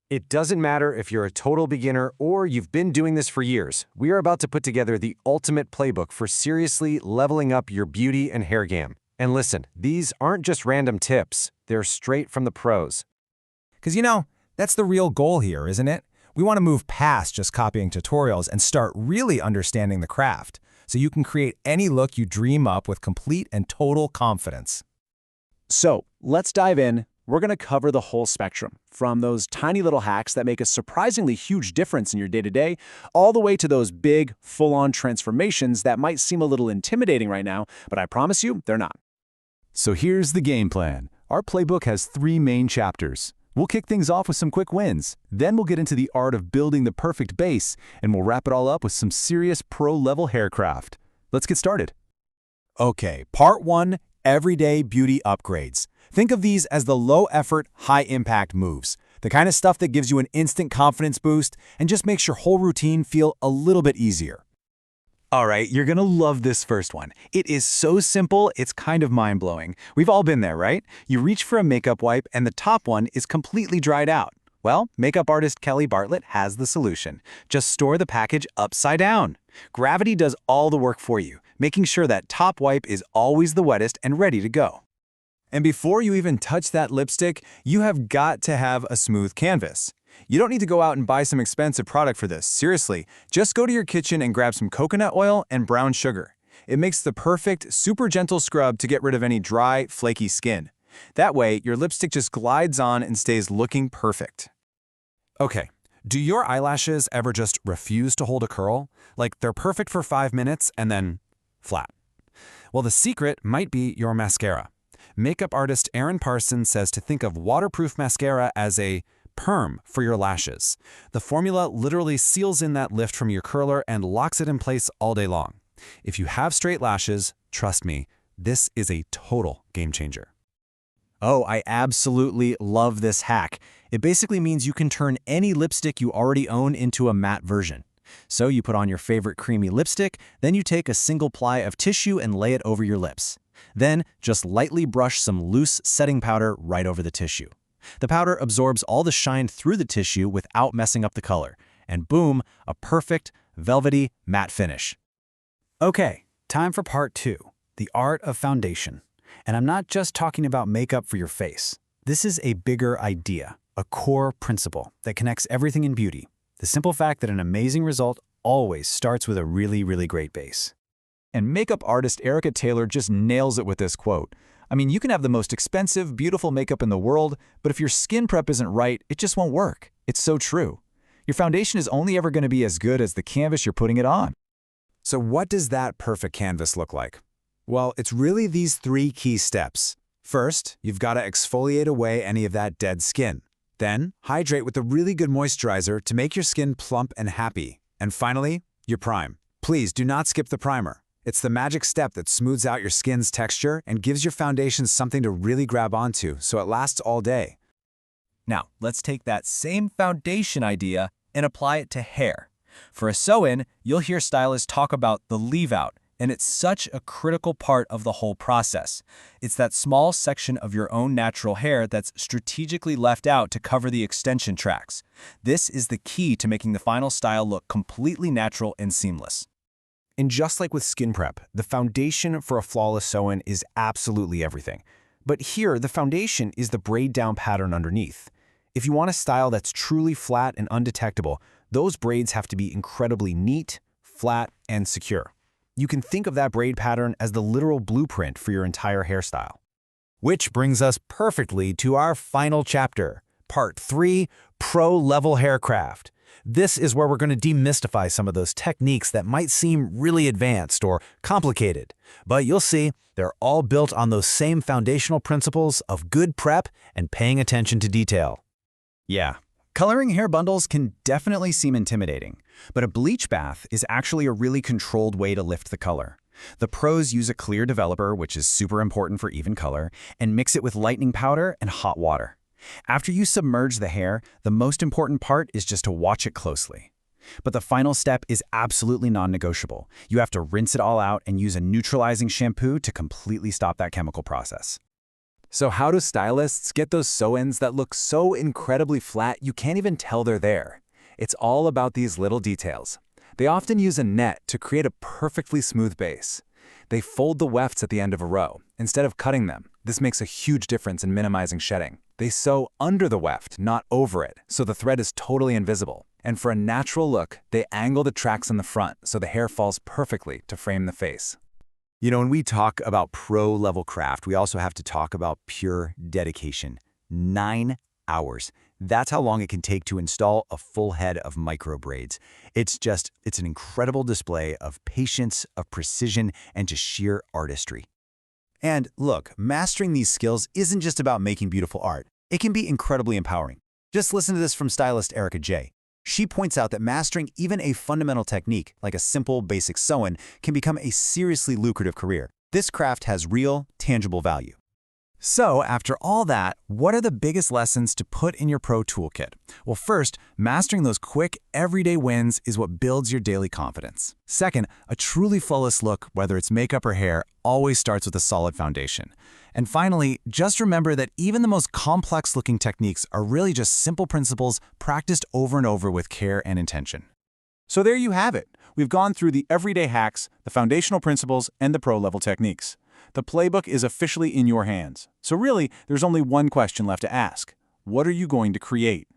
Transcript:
It doesn't matter if you're a total beginner or you've been doing this for years. We are about to put together the ultimate playbook for seriously leveling up your beauty and hair game. And listen, these aren't just random tips. They're straight from the pros. Because that's the real goal here, isn't it? We want to move past just copying tutorials and start really understanding the craft, so you can create any look you dream up with complete and total confidence. So let's dive in. We're going to cover the whole spectrum, from those tiny little hacks that make a surprisingly huge difference in your day-to-day, all the way to those big, full-on transformations that might seem a little intimidating right now, but I promise you, they're not. So here's the game plan. Our playbook has 3 main chapters. We'll kick things off with some quick wins. Then we'll get into the art of building the perfect base, and we'll wrap it all up with some serious pro-level haircraft. Let's get started. Okay, part 1, everyday beauty upgrades. Think of these as the low-effort, high-impact moves, the kind of stuff that gives you an instant confidence boost and just makes your whole routine feel a little bit easier. All right, you're gonna love this first one. It is so simple, it's kind of mind-blowing. We've all been there, right? You reach for a makeup wipe and the top one is completely dried out. Well, makeup artist Kelly Bartlett has the solution. Just store the package upside down. Gravity does all the work for you, making sure that top wipe is always the wettest and ready to go. And before you even touch that lipstick, you have got to have a smooth canvas. You don't need to go out and buy some expensive product for this, seriously. Just go to your kitchen and grab some coconut oil and brown sugar. It makes the perfect, super gentle scrub to get rid of any dry, flaky skin. That way, your lipstick just glides on and stays looking perfect. Okay, do your eyelashes ever just refuse to hold a curl? Like they're perfect for 5 minutes and then flat. Well, the secret might be your mascara. Makeup artist Erin Parsons says to think of waterproof mascara as a perm for your lashes. The formula literally seals in that lift from your curler and locks it in place all day long. If you have straight lashes, trust me, this is a total game changer. Oh, I absolutely love this hack. It basically means you can turn any lipstick you already own into a matte version. So you put on your favorite creamy lipstick, then you take a single ply of tissue and lay it over your lips. Then, just lightly brush some loose setting powder right over the tissue. The powder absorbs all the shine through the tissue without messing up the color. And boom, a perfect, velvety, matte finish. Okay, time for part 2, the art of foundation. And I'm not just talking about makeup for your face. This is a bigger idea, a core principle that connects everything in beauty. The simple fact that an amazing result always starts with a really, really great base. And makeup artist Erica Taylor just nails it with this quote. I mean, you can have the most expensive, beautiful makeup in the world, but if your skin prep isn't right, it just won't work. It's so true. Your foundation is only ever going to be as good as the canvas you're putting it on. So what does that perfect canvas look like? Well, it's really these 3 key steps. First, you've got to exfoliate away any of that dead skin. Then, hydrate with a really good moisturizer to make your skin plump and happy. And finally, your prime. Please do not skip the primer. It's the magic step that smooths out your skin's texture and gives your foundation something to really grab onto so it lasts all day. Now, let's take that same foundation idea and apply it to hair. For a sew-in, you'll hear stylists talk about the leave-out, and it's such a critical part of the whole process. It's that small section of your own natural hair that's strategically left out to cover the extension tracks. This is the key to making the final style look completely natural and seamless. And just like with skin prep, the foundation for a flawless sew-in is absolutely everything. But here, the foundation is the braid-down pattern underneath. If you want a style that's truly flat and undetectable, those braids have to be incredibly neat, flat, and secure. You can think of that braid pattern as the literal blueprint for your entire hairstyle. Which brings us perfectly to our final chapter, Part 3, Pro-Level Haircraft. This is where we're going to demystify some of those techniques that might seem really advanced or complicated. But you'll see, they're all built on those same foundational principles of good prep and paying attention to detail. Yeah, coloring hair bundles can definitely seem intimidating, but a bleach bath is actually a really controlled way to lift the color. The pros use a clear developer, which is super important for even color, and mix it with lightning powder and hot water. After you submerge the hair, the most important part is just to watch it closely. But the final step is absolutely non-negotiable. You have to rinse it all out and use a neutralizing shampoo to completely stop that chemical process. So how do stylists get those sew-ins that look so incredibly flat you can't even tell they're there? It's all about these little details. They often use a net to create a perfectly smooth base. They fold the wefts at the end of a row, instead of cutting them. This makes a huge difference in minimizing shedding. They sew under the weft, not over it, so the thread is totally invisible. And for a natural look, they angle the tracks in the front so the hair falls perfectly to frame the face. You know, when we talk about pro-level craft, we also have to talk about pure dedication. 9 hours. That's how long it can take to install a full head of micro braids. It's an incredible display of patience, of precision, and just sheer artistry. And look, mastering these skills isn't just about making beautiful art. It can be incredibly empowering. Just listen to this from stylist Erica J. She points out that mastering even a fundamental technique, like a simple, basic sew-in, can become a seriously lucrative career. This craft has real, tangible value. So, after all that, what are the biggest lessons to put in your pro toolkit? Well, first, mastering those quick, everyday wins is what builds your daily confidence. Second, a truly flawless look, whether it's makeup or hair, always starts with a solid foundation. And finally, just remember that even the most complex-looking techniques are really just simple principles practiced over and over with care and intention. So there you have it. We've gone through the everyday hacks, the foundational principles, and the pro-level techniques. The playbook is officially in your hands. So really, there's only one question left to ask. What are you going to create?